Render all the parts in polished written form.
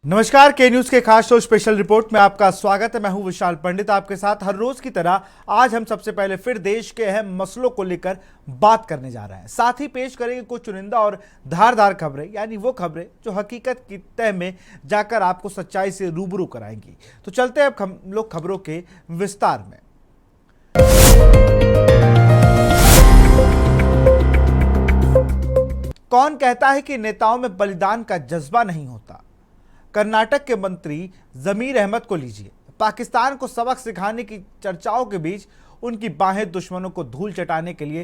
नमस्कार, के न्यूज के खास शो स्पेशल रिपोर्ट में आपका स्वागत है। मैं हूं विशाल पंडित, आपके साथ हर रोज की तरह आज हम सबसे पहले फिर देश के अहम मसलों को लेकर बात करने जा रहे हैं। साथ ही पेश करेंगे कुछ चुनिंदा और धारदार खबरें, यानी वो खबरें जो हकीकत की तह में जाकर आपको सच्चाई से रूबरू कराएंगी। तो चलते हैं अब हम लोग खबरों के विस्तार में। कौन कहता है कि नेताओं में बलिदान का जज्बा नहीं होता? कर्नाटक के मंत्री जमीर अहमद को लीजिए। पाकिस्तान को सबक सिखाने की चर्चाओं के बीच उनकी बाहें दुश्मनों को धूल चटाने के लिए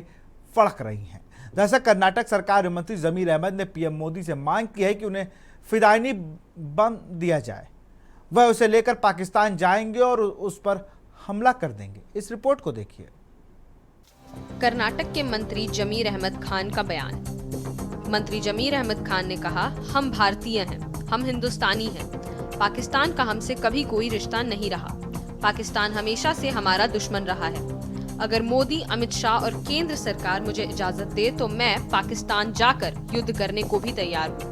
फड़क रही हैं। दरअसल कर्नाटक सरकार में मंत्री जमीर अहमद ने पीएम मोदी से मांग की है कि उन्हें फिदायनी बम दिया जाए। वह उसे लेकर पाकिस्तान जाएंगे और उस पर हमला कर देंगे। इस रिपोर्ट को देखिए। कर्नाटक के मंत्री जमीर अहमद खान का बयान। मंत्री जमीर अहमद खान ने कहा, हम भारतीय हैं, हम हिंदुस्तानी हैं। पाकिस्तान का हमसे कभी कोई रिश्ता नहीं रहा। पाकिस्तान हमेशा से हमारा दुश्मन रहा है। अगर मोदी, अमित शाह और केंद्र सरकार मुझे इजाजत दे तो मैं पाकिस्तान जाकर युद्ध करने को भी तैयार हूँ।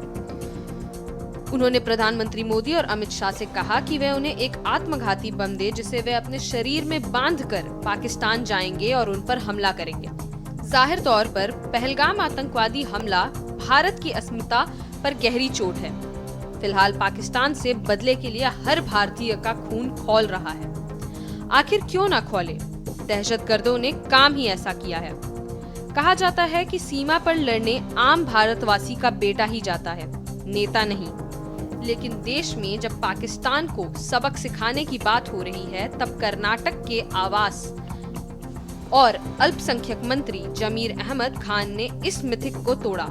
उन्होंने प्रधानमंत्री मोदी और अमित शाह से कहा कि वे उन्हें एक आत्मघाती बम दे जिसे वे अपने शरीर में बांधकर पाकिस्तान जाएंगे और उन पर हमला करेंगे। जाहिर तौर पर पहलगाम आतंकवादी हमला भारत की अस्मिता पर गहरी चोट है। फिलहाल पाकिस्तान से बदले के लिए हर भारतीय का खून खौल रहा है। आखिर क्यों ना खौले? दहशतगर्दों ने काम ही ऐसा किया है। कहा जाता है कि सीमा पर लड़ने आम भारतवासी का बेटा ही जाता है, नेता नहीं। लेकिन देश में जब पाकिस्तान को सबक सिखाने की बात हो रही है, तब कर्नाटक के आवास और अल्पसंख्यक मंत्री जमीर अहमद खान ने इस मिथिक को तोड़ा।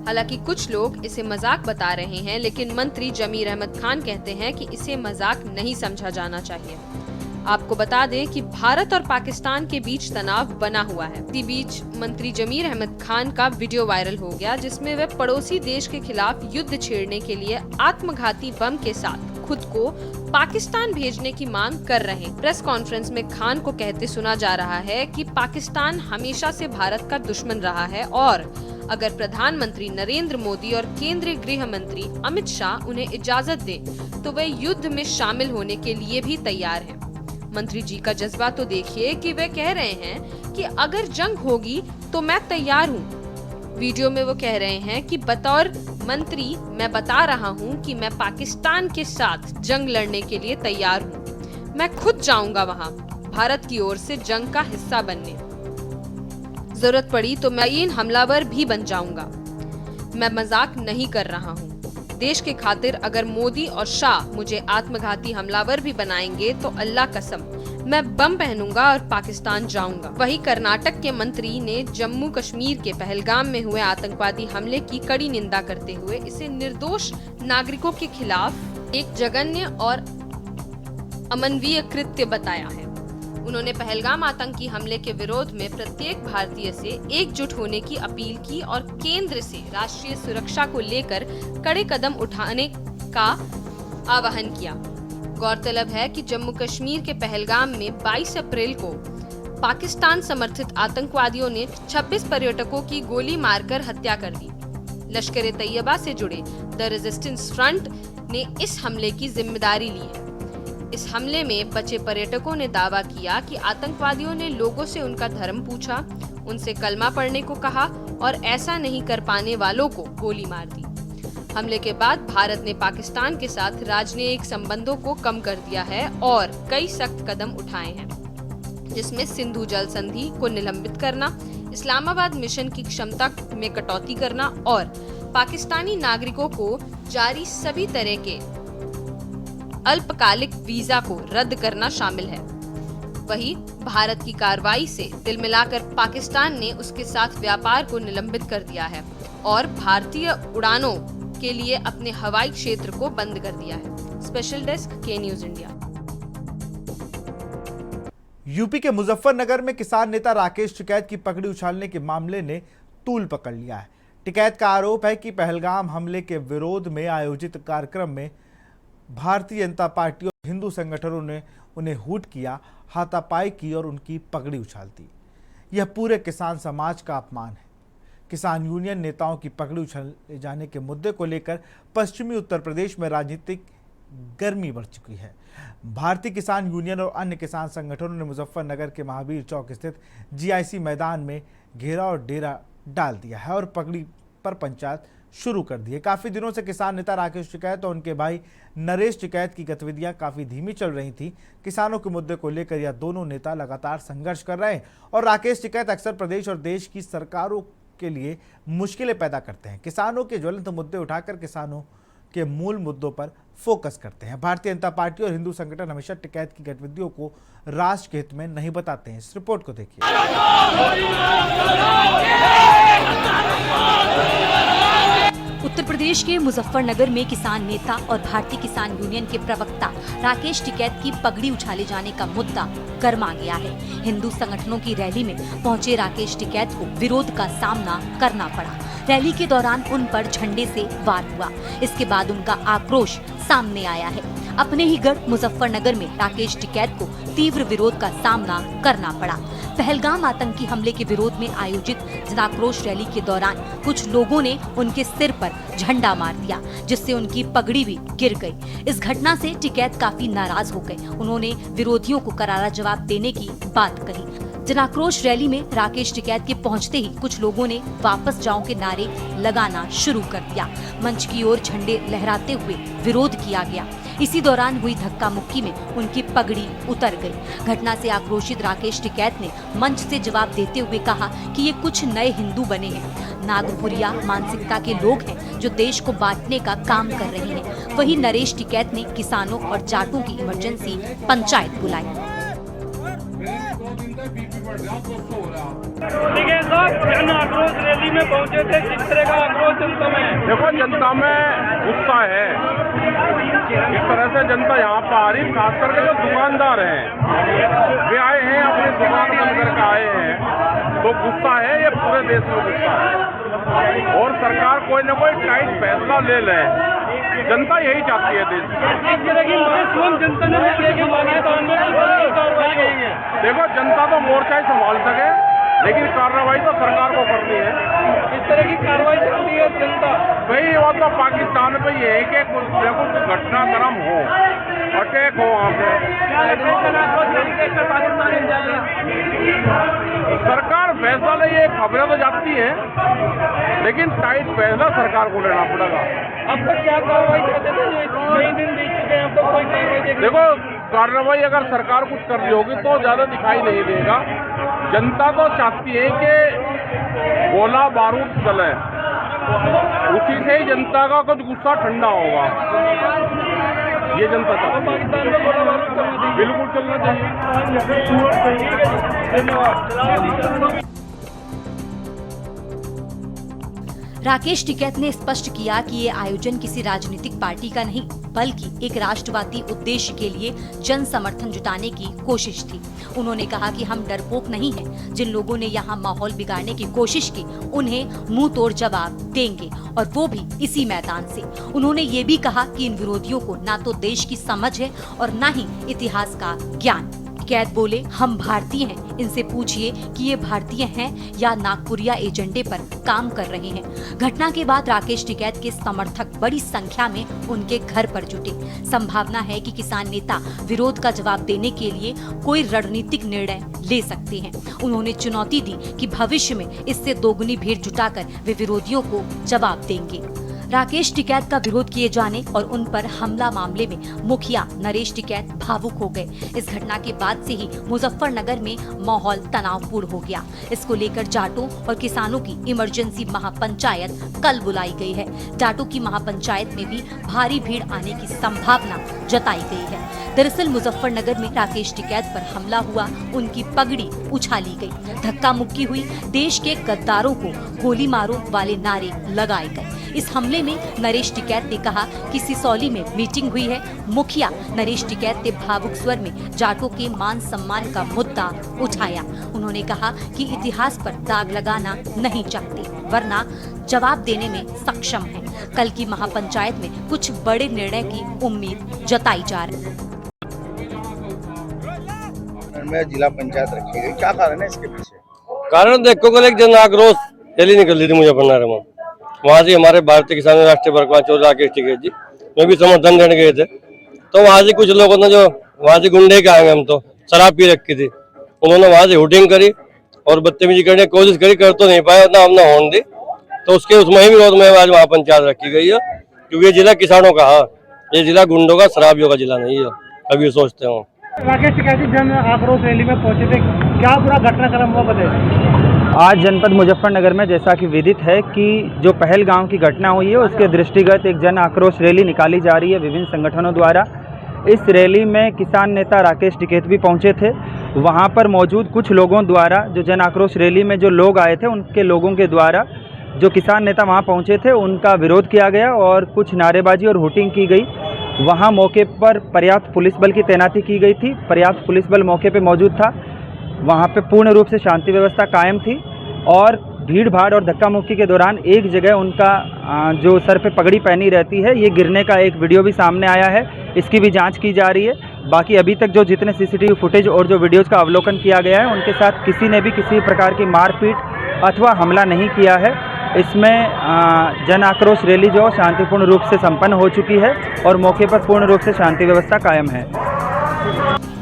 हालांकि कुछ लोग इसे मजाक बता रहे हैं, लेकिन मंत्री जमीर अहमद खान कहते हैं कि इसे मजाक नहीं समझा जाना चाहिए। आपको बता दें कि भारत और पाकिस्तान के बीच तनाव बना हुआ है। इसी बीच मंत्री जमीर अहमद खान का वीडियो वायरल हो गया, जिसमें वे पड़ोसी देश के खिलाफ युद्ध छेड़ने के लिए आत्मघाती बम के साथ खुद को पाकिस्तान भेजने की मांग कर रहे हैं। प्रेस कॉन्फ्रेंस में खान को कहते सुना जा रहा है कि पाकिस्तान हमेशा से भारत का दुश्मन रहा है और अगर प्रधानमंत्री नरेंद्र मोदी और केंद्रीय गृह मंत्री अमित शाह उन्हें इजाजत दे तो वे युद्ध में शामिल होने के लिए भी तैयार हैं। मंत्री जी का जज्बा तो देखिए कि वे कह रहे हैं कि अगर जंग होगी तो मैं तैयार हूँ। वीडियो में वो कह रहे हैं कि बतौर मंत्री मैं बता रहा हूँ कि मैं पाकिस्तान के साथ जंग लड़ने के लिए तैयार हूँ। मैं खुद जाऊंगा वहाँ भारत की ओर से जंग का हिस्सा बनने। जरूरत पड़ी तो मैं इन हमलावर भी बन जाऊंगा। मैं मजाक नहीं कर रहा हूँ। देश के खातिर अगर मोदी और शाह मुझे आत्मघाती हमलावर भी बनाएंगे तो अल्लाह कसम मैं बम पहनूंगा और पाकिस्तान जाऊंगा। वहीं कर्नाटक के मंत्री ने जम्मू कश्मीर के पहलगाम में हुए आतंकवादी हमले की कड़ी निंदा करते हुए इसे निर्दोष नागरिकों के खिलाफ एक जघन्य और अमानवीय कृत्य बताया है। उन्होंने पहलगाम आतंकी हमले के विरोध में प्रत्येक भारतीय से एकजुट होने की अपील की और केंद्र से राष्ट्रीय सुरक्षा को लेकर कड़े कदम उठाने का आह्वान किया। गौरतलब है कि जम्मू कश्मीर के पहलगाम में 22 अप्रैल को पाकिस्तान समर्थित आतंकवादियों ने 26 पर्यटकों की गोली मारकर हत्या कर दी। लश्कर-ए-तैयबा से जुड़े द रेजिस्टेंस फ्रंट ने इस हमले की जिम्मेदारी ली है। इस हमले में बचे पर्यटकों ने दावा किया कि आतंकवादियों ने लोगों से उनका धर्म पूछा, उनसे कलमा पढ़ने को कहा और ऐसा नहीं कर पाने वालों को गोली मार दी। हमले के बाद भारत ने पाकिस्तान के साथ राजनयिक संबंधों को कम कर दिया है और कई सख्त कदम उठाए हैं, जिसमें सिंधु जल संधि को निलंबित करना, इस्लामाबाद मिशन की क्षमता में कटौती करना और पाकिस्तानी नागरिकों को जारी सभी तरह के अल्पकालिक वीजा को रद्द करना शामिल है। वहीं भारत की कार्रवाई से दिल मिलाकर पाकिस्तान ने उसके साथ व्यापार को निलंबित कर दिया है और भारतीय उड़ानों के लिए अपने हवाई क्षेत्र को बंद कर दिया है। स्पेशल डेस्क, के न्यूज इंडिया। यूपी के मुजफ्फरनगर में किसान नेता राकेश टिकैत की पगड़ी उछालने के मामले ने तूल पकड़ लिया है। टिकैत का आरोप है कि पहलगाम हमले के विरोध में आयोजित कार्यक्रम में भारतीय जनता पार्टी और हिंदू संगठनों ने उन्हें हूट किया, हाथापाई की और उनकी पगड़ी उछाल दी। यह पूरे किसान समाज का अपमान है। किसान यूनियन नेताओं की पगड़ी उछाले जाने के मुद्दे को लेकर पश्चिमी उत्तर प्रदेश में राजनीतिक गर्मी बढ़ चुकी है। भारतीय किसान यूनियन और अन्य किसान संगठनों ने मुजफ्फरनगर के महावीर चौक स्थित जीआईसी मैदान में घेरा और डेरा डाल दिया है और पगड़ी पर पंचायत शुरू कर दी है। काफी दिनों से किसान नेता राकेश टिकैत और उनके भाई नरेश टिकैत की गतिविधियां काफी धीमी चल रही थी। किसानों के मुद्दे को लेकर यह दोनों नेता लगातार संघर्ष कर रहे हैं और राकेश टिकैत अक्सर प्रदेश और देश की सरकारों के लिए मुश्किलें पैदा करते हैं। किसानों के ज्वलंत मुद्दे उठाकर किसानों के मूल मुद्दों पर फोकस करते हैं। भारतीय जनता पार्टी और हिंदू संगठन हमेशा टिकैत की गतिविधियों को राष्ट्र के हित में नहीं बताते हैं। इस रिपोर्ट को देखिए। उत्तर प्रदेश के मुजफ्फरनगर में किसान नेता और भारतीय किसान यूनियन के प्रवक्ता राकेश टिकैत की पगड़ी उछाले जाने का मुद्दा गर्मा गया है। हिंदू संगठनों की रैली में पहुंचे राकेश टिकैत को विरोध का सामना करना पड़ा। रैली के दौरान उन पर झंडे से वार हुआ। इसके बाद उनका आक्रोश सामने आया है। अपने ही गढ़ मुजफ्फरनगर में राकेश टिकैत को तीव्र विरोध का सामना करना पड़ा। पहलगाम आतंकी हमले के विरोध में आयोजित जनाक्रोश रैली के दौरान कुछ लोगों ने उनके सिर पर झंडा मार दिया, जिससे उनकी पगड़ी भी गिर गई। इस घटना से टिकैत काफी नाराज हो गए। उन्होंने विरोधियों को करारा जवाब देने की बात कही। जनाक्रोश रैली में राकेश टिकैत के पहुंचते ही कुछ लोगों ने वापस जाओ के नारे लगाना शुरू कर दिया। मंच की ओर झंडे लहराते हुए विरोध किया गया। इसी दौरान हुई धक्का मुक्की में उनकी पगड़ी उतर गई। घटना से आक्रोशित राकेश टिकैत ने मंच से जवाब देते हुए कहा कि ये कुछ नए हिंदू बने हैं। नागपुरिया मानसिकता के लोग हैं जो देश को बांटने का काम कर रहे हैं। वहीं नरेश टिकैत ने किसानों और जाटों की इमरजेंसी पंचायत बुलाई। देखिए साहब, जन आक्रोश रैली में पहुंचे थे, किस तरह का आक्रोश जनता में? देखो, जनता में गुस्सा है। इस तरह से जनता यहाँ पर आ रही, खास करके जो दुकानदार हैं, वे आए हैं, अपनी दुकान बंद करके आए हैं, तो गुस्सा है। ये पूरे देश में गुस्सा है और सरकार कोई न कोई टाइट फैसला ले ले। जनता यही चाहती है देश में। इस तरह की मासूम जनता ने लेके मैदान में कार्रवाई की है। देखो, जनता तो मोर्चा ही संभाल सके, लेकिन कार्रवाई तो सरकार को करनी है। इस तरह की कार्रवाई करती है जनता। भाई वो तो पाकिस्तान पे ये है कि कुछ घटनाक्रम हो, अटैक हो वहाँ पे, सरकार फैसला ले। ये खबरें तो जाती हैं, लेकिन टाइट फैसला सरकार को लेना पड़ेगा। अब तक क्या कार्रवाई करते थे? कई दिन बीत चुके हैं, अब तक कोई कार्रवाई। देखो, कार्रवाई अगर सरकार कुछ कर रही होगी तो ज्यादा दिखाई नहीं देगा। जनता तो चाहती है कि गोला बारूद चले, उसी से ही जनता का कुछ गुस्सा ठंडा होगा। ये जनता चाहती है। पाकिस्तान में गोला बारूद चलना चाहिए। बिल्कुल चलना चाहिए। धन्यवाद। राकेश टिकैत ने स्पष्ट किया कि ये आयोजन किसी राजनीतिक पार्टी का नहीं, बल्कि एक राष्ट्रवादी उद्देश्य के लिए जन समर्थन जुटाने की कोशिश थी। उन्होंने कहा कि हम डरपोक नहीं हैं। जिन लोगों ने यहाँ माहौल बिगाड़ने की कोशिश की, उन्हें मुंह तोड़ जवाब देंगे, और वो भी इसी मैदान से। उन्होंने ये भी कहा कि इन विरोधियों को ना तो देश की समझ है और ना ही इतिहास का ज्ञान। टिकैत बोले, हम भारतीय हैं, इनसे पूछिए कि ये भारतीय हैं या नागपुरिया एजेंडे पर काम कर रहे हैं। घटना के बाद राकेश टिकैत के समर्थक बड़ी संख्या में उनके घर पर जुटे। संभावना है कि किसान नेता विरोध का जवाब देने के लिए कोई रणनीतिक निर्णय ले सकते हैं। उन्होंने चुनौती दी कि भविष्य में इससे दोगुनी भीड़ जुटाकर वे विरोधियों को जवाब देंगे। राकेश टिकैत का विरोध किए जाने और उन पर हमला मामले में मुखिया नरेश टिकैत भावुक हो गए। इस घटना के बाद से ही मुजफ्फरनगर में माहौल तनावपूर्ण हो गया। इसको लेकर जाटों और किसानों की इमरजेंसी महापंचायत कल बुलाई गई है। जाटों की महापंचायत में भी भारी भीड़ आने की संभावना जताई गई है। दरअसल मुजफ्फरनगर में राकेश टिकैत पर हमला हुआ, उनकी पगड़ी उछाली गई, धक्का मुक्की हुई, देश के गद्दारों को गोली मारो वाले नारे लगाए गए। इस हमले में नरेश टिकैत ने कहा कि सिसौली में मीटिंग हुई है। मुखिया नरेश टिकैत ने भावुक स्वर में जाटों के मान सम्मान का मुद्दा उठाया। उन्होंने कहा कि इतिहास पर दाग लगाना नहीं चाहते, वरना जवाब देने में सक्षम हैं। कल की महापंचायत में कुछ बड़े निर्णय की उम्मीद जताई जा रही है। में जिला पंचायत रखी गई, क्या कारण है इसके पीछे? कारण देखो, कल एक जन आक्रोश रैली निकल रही थी मुजफ्फरनगर में। वहाँ से हमारे भारतीय किसान राष्ट्रीय वर्कमान चौधरी राकेश टिकैत जी में भी समर्थन देने गए थे। तो वहाँ से कुछ लोगों ने, जो वहाँ से गुंडे के आएंगे, हम तो शराब पी रखी थी, उन्होंने वहाँ से हुटिंग करी और बदतमीजी करने की कोशिश करी, कर तो नहीं पाया, ना हमने होने दी। तो उसके उसमें ही विरोध में आज वहाँ पंचायत रखी गई है, क्योंकि ये जिला किसानों का है, ये जिला गुंडों का शराबियों का जिला नहीं है, अभी सोचते हो। राकेश टिकैत जी जन आक्रोश रैली में पहुंचे थे, क्या पूरा घटनाक्रम हुआ बताइए। आज जनपद मुजफ्फरनगर में जैसा कि विदित है कि जो पहलगांव की घटना हुई है उसके दृष्टिगत एक जन आक्रोश रैली निकाली जा रही है विभिन्न संगठनों द्वारा। इस रैली में किसान नेता राकेश टिकैत भी पहुंचे थे। वहां पर मौजूद कुछ लोगों द्वारा, जो जन आक्रोश रैली में जो लोग आए थे उनके लोगों के द्वारा जो किसान नेता वहां पहुंचे थे उनका विरोध किया गया और कुछ नारेबाजी और हुटिंग की गई। वहां मौके पर पर्याप्त पुलिस बल की तैनाती की गई थी, पर्याप्त पुलिस बल मौके पर मौजूद था। वहाँ पे पूर्ण रूप से शांति व्यवस्था कायम थी और भीड़ भाड़ और धक्का मुक्की के दौरान एक जगह उनका जो सर पे पगड़ी पहनी रहती है, ये गिरने का एक वीडियो भी सामने आया है। इसकी भी जांच की जा रही है। बाकी अभी तक जो जितने सीसीटीवी फुटेज और जो वीडियोज़ का अवलोकन किया गया है, उनके साथ किसी ने भी किसी प्रकार की मारपीट अथवा हमला नहीं किया है। इसमें जन आक्रोश रैली जो शांतिपूर्ण रूप से संपन्न हो चुकी है और मौके पर पूर्ण रूप से शांति व्यवस्था कायम है।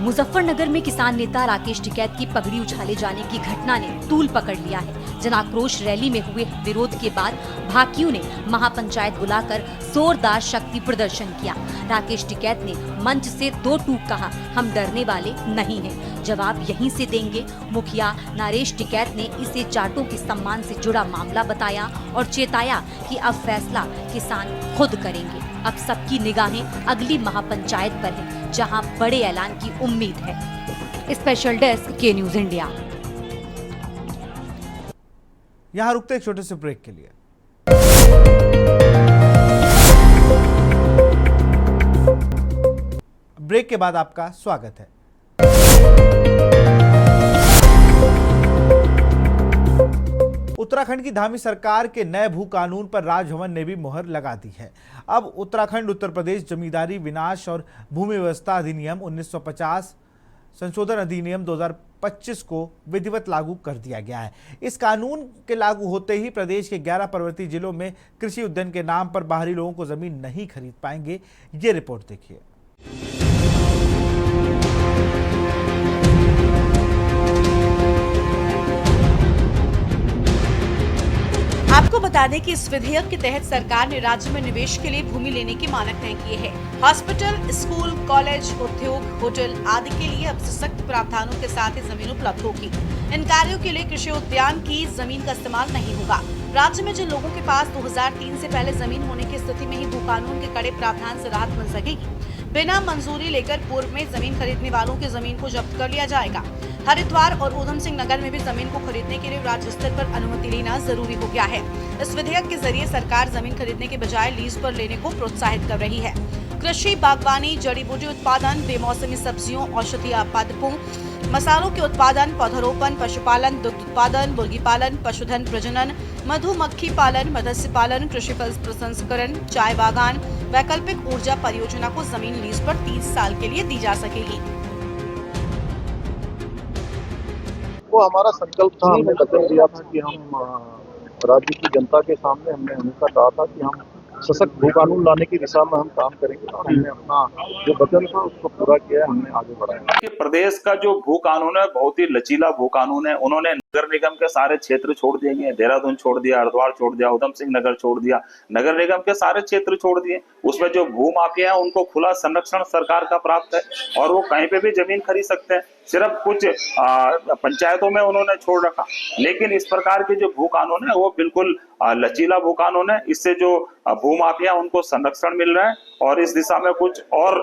मुजफ्फरनगर में किसान नेता राकेश टिकैत की पगड़ी उछाले जाने की घटना ने तूल पकड़ लिया है। जन आक्रोश रैली में हुए विरोध के बाद भाकियों ने महापंचायत बुलाकर जोरदार शक्ति प्रदर्शन किया। राकेश टिकैत ने मंच से दो टूक कहा, हम डरने वाले नहीं हैं, जवाब यहीं से देंगे। मुखिया नरेश टिकैत ने इसे जाटों के सम्मान से जुड़ा मामला बताया और चेताया कि अब फैसला किसान खुद करेंगे। अब सबकी निगाहें अगली महापंचायत पर है, जहां बड़े ऐलान की उम्मीद है। स्पेशल डेस्क के न्यूज इंडिया। यहां रुकते एक छोटे से ब्रेक के लिए। ब्रेक के बाद आपका स्वागत है। उत्तराखंड की धामी सरकार के नए भू कानून पर राजभवन ने भी मुहर लगा दी है। अब उत्तराखंड उत्तर प्रदेश जमींदारी विनाश और भूमि व्यवस्था अधिनियम 1950 संशोधन अधिनियम 2025 को विधिवत लागू कर दिया गया है। इस कानून के लागू होते ही प्रदेश के 11 पर्वतीय जिलों में कृषि उद्यान के नाम पर बाहरी लोगों को जमीन नहीं खरीद पाएंगे। ये रिपोर्ट देखिए। आपको बता दें कि इस विधेयक के तहत सरकार ने राज्य में निवेश के लिए भूमि लेने के मानक तय किए हैं। हॉस्पिटल, स्कूल, कॉलेज, उद्योग, होटल आदि के लिए अब सख्त प्रावधानों के साथ ही जमीन उपलब्ध होगी। इन कार्यों के लिए कृषि उद्यान की जमीन का इस्तेमाल नहीं होगा। राज्य में जिन लोगों के पास 2003 से पहले जमीन होने की स्थिति में ही भू कानून के कड़े प्रावधान से राहत मिल सकेगी। बिना मंजूरी लेकर पूर्व में जमीन खरीदने वालों की जमीन को जब्त कर लिया जाएगा। हरिद्वार और ऊधम सिंह नगर में भी जमीन को खरीदने के लिए राज्य स्तर पर अनुमति लेना जरूरी हो गया है। इस विधेयक के जरिए सरकार जमीन खरीदने के बजाय लीज पर लेने को प्रोत्साहित कर रही है। कृषि, बागवानी, जड़ी बूटी उत्पादन, बेमौसमी सब्जियों, औषधीय पादपों, मसालों के उत्पादन, पौधारोपण, पशुपालन, दुग्ध उत्पादन, मुर्गी पालन, पशुधन प्रजनन, मधुमक्खी पालन, मत्स्य पालन, कृषि फल प्रसंस्करण, चाय बागान, वैकल्पिक ऊर्जा परियोजना को जमीन लीज पर 30 साल के लिए दी जा सकेगी। वो हमारा संकल्प था, हमने वचन दिया था कि हम राज्य की जनता के सामने हमने हमेशा कहा था कि हम सशक्त भू कानून लाने की दिशा में हम काम करेंगे और हमने अपना जो वचन था उसको पूरा किया, हमने आगे बढ़ाया। कि प्रदेश का जो भू कानून है बहुत ही लचीला भू कानून है। उन्होंने नगर निगम के सारे क्षेत्र छोड़ दिए, देहरादून छोड़ दिया, हरिद्वार छोड़ दिया, ऊधम सिंह नगर छोड़ दिया, नगर निगम के सारे क्षेत्र छोड़ दिए। उसमें जो भू माफिया है उनको खुला संरक्षण सरकार का प्राप्त है और वो कहीं पे भी जमीन खरीद सकते हैं। सिर्फ कुछ पंचायतों में उन्होंने छोड़ रखा। लेकिन इस प्रकार के जो भू कानून है वो बिल्कुल लचीला भू कानून है। इससे जो भू माफिया उनको संरक्षण मिल रहा है और इस दिशा में कुछ और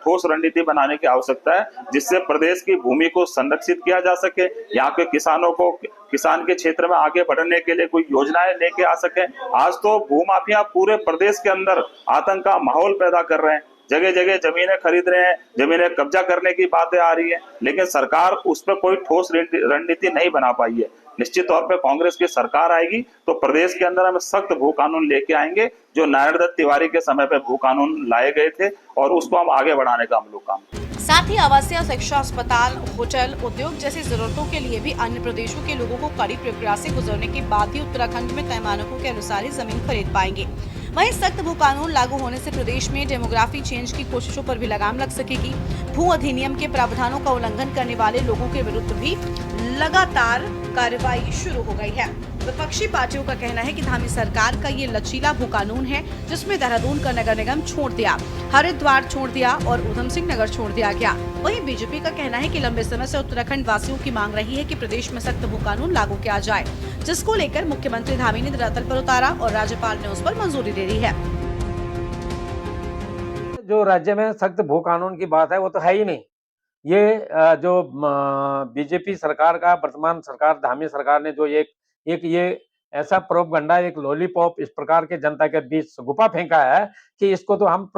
ठोस रणनीति बनाने की आवश्यकता है, जिससे प्रदेश की भूमि को संरक्षित किया जा सके, यहाँ के किसानों को किसान के क्षेत्र में आगे बढ़ने के लिए कोई योजनाएं लेके आ सके। आज तो भू माफिया पूरे प्रदेश के अंदर आतंक का माहौल पैदा कर रहे हैं, जगह जगह जमीनें खरीद रहे हैं, जमीनें कब्जा करने की बातें आ रही है, लेकिन सरकार उस पर कोई ठोस रणनीति नहीं बना पाई है। निश्चित तौर पे कांग्रेस की सरकार आएगी तो प्रदेश के अंदर हम सख्त भू कानून लेके आएंगे, जो नारायण दत्त तिवारी के समय पे भू कानून लाए गए थे और उसको हम आगे बढ़ाने का हम लोग काम। साथ ही आवासीय, शिक्षा, अस्पताल, होटल, उद्योग जैसी जरूरतों के लिए भी अन्य प्रदेशों के लोगों को कड़ी प्रक्रिया से गुजरने के बाद ही उत्तराखंड में तय मानकों के अनुसार ही जमीन खरीद पाएंगे। वहीं सख्त भू कानून लागू होने से प्रदेश में डेमोग्राफी चेंज की कोशिशों पर भी लगाम लग सकेगी। भू अधिनियम के प्रावधानों का उल्लंघन करने वाले लोगों के विरुद्ध भी लगातार कार्रवाई शुरू हो गई है। विपक्षी पार्टियों का कहना है कि धामी सरकार का ये लचीला भू कानून है, जिसमें देहरादून का नगर निगम छोड़ दिया, हरिद्वार छोड़ दिया और ऊधम सिंह नगर छोड़ दिया गया। वहीं बीजेपी का कहना है कि लंबे समय से उत्तराखंड वासियों की मांग रही है कि प्रदेश में सख्त भू कानून लागू किया जाए, जिसको लेकर मुख्यमंत्री धामी ने धरातल पर उतारा और राज्यपाल ने उस पर मंजूरी दे दी है। जो राज्य में सख्त भू कानून की बात है वो तो है ही नहीं। ये जो बीजेपी सरकार का वर्तमान सरकार धामी सरकार ने जो एक ये ऐसा प्रोपगंडा, एक लॉलीपॉप इस प्रकार के जनता के बीच गुफा फेंका है कि इसको तो हम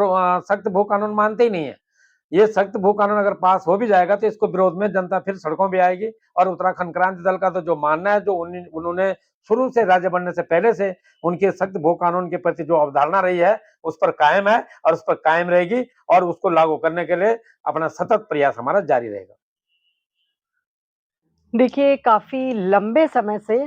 सख्त भू कानून मानते ही नहीं है। ये सख्त भू कानून अगर पास हो भी जाएगा तो इसको विरोध में जनता फिर सड़कों पे आएगी। और उत्तराखंड क्रांति दल का तो जो मानना है, जो उन्होंने शुरू से राज्य बनने से पहले से उनके सख्त भू कानून के प्रति जो अवधारणा रही है उस पर कायम है और उस पर कायम रहेगी और उसको लागू करने के लिए अपना सतत प्रयास हमारा जारी रहेगा। देखिए, काफी लंबे समय से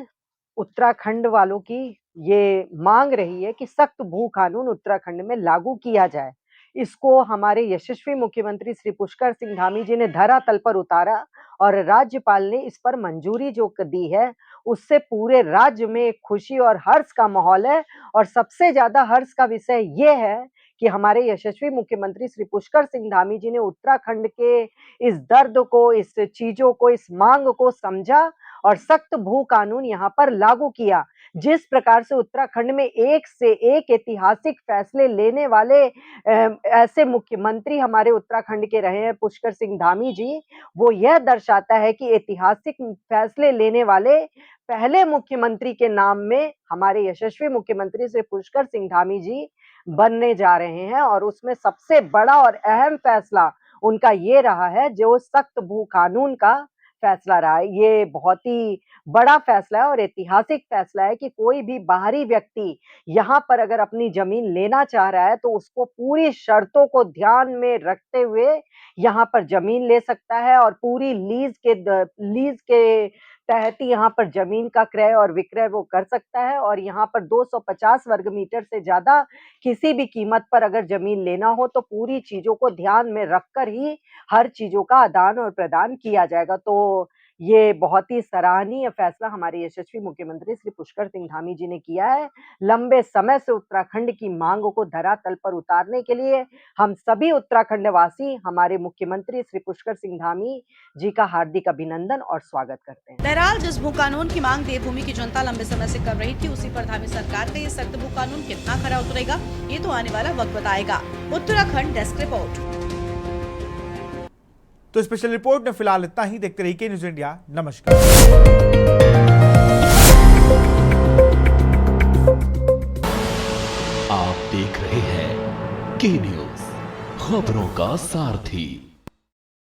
उत्तराखंड वालों की ये मांग रही है कि सख्त भू कानून उत्तराखंड में लागू किया जाए। इसको हमारे यशस्वी मुख्यमंत्री श्री पुष्कर सिंह धामी जी ने धरातल पर उतारा और राज्यपाल ने इस पर मंजूरी जो दी है, उससे पूरे राज्य में एक खुशी और हर्ष का माहौल है। और सबसे ज्यादा हर्ष का विषय ये है कि हमारे यशस्वी मुख्यमंत्री श्री पुष्कर सिंह धामी जी ने उत्तराखंड के इस दर्द को, इस चीजों को, इस मांग को समझा और सख्त भू कानून यहाँ पर लागू किया। जिस प्रकार से उत्तराखंड में एक से एक ऐतिहासिक फैसले लेने वाले ऐसे मुख्यमंत्री हमारे उत्तराखंड के रहे हैं पुष्कर सिंह धामी जी, वो यह दर्शाता है कि ऐतिहासिक फैसले लेने वाले पहले मुख्यमंत्री के नाम में हमारे यशस्वी मुख्यमंत्री श्री पुष्कर सिंह धामी जी बनने जा रहे हैं। और उसमें सबसे बड़ा और अहम फैसला उनका ये रहा है जो सख्त भू कानून का फैसला रहा है। ये बहुत ही बड़ा फैसला है और ऐतिहासिक फैसला है कि कोई भी बाहरी व्यक्ति यहाँ पर अगर अपनी जमीन लेना चाह रहा है तो उसको पूरी शर्तों को ध्यान में रखते हुए यहाँ पर जमीन ले सकता है और पूरी लीज के तहत ही यहाँ पर जमीन का क्रय और विक्रय वो कर सकता है। और यहाँ पर 250 वर्ग मीटर से ज्यादा किसी भी कीमत पर अगर जमीन लेना हो तो पूरी चीजों को ध्यान में रखकर ही हर चीजों का आदान और प्रदान किया जाएगा। तो ये बहुत ही सराहनीय फैसला हमारे यशस्वी मुख्यमंत्री श्री पुष्कर सिंह धामी जी ने किया है। लंबे समय से उत्तराखंड की मांगों को धरातल पर उतारने के लिए हम सभी उत्तराखंड वासी हमारे मुख्यमंत्री श्री पुष्कर सिंह धामी जी का हार्दिक अभिनंदन और स्वागत करते हैं। बहरहाल जिस भू कानून की मांग देवभूमि की जनता लंबे समय से कर रही थी, उसी पर धामी सरकार का ये सख्त भू कानून कितना खरा उतरेगा, ये तो आने वाला वक्त बताएगा। Uttarakhand desk report. तो स्पेशल रिपोर्ट में फिलहाल इतना ही। देखते रहिए के न्यूज इंडिया। नमस्कार। आप देख रहे हैं के न्यूज, खबरों का सारथी।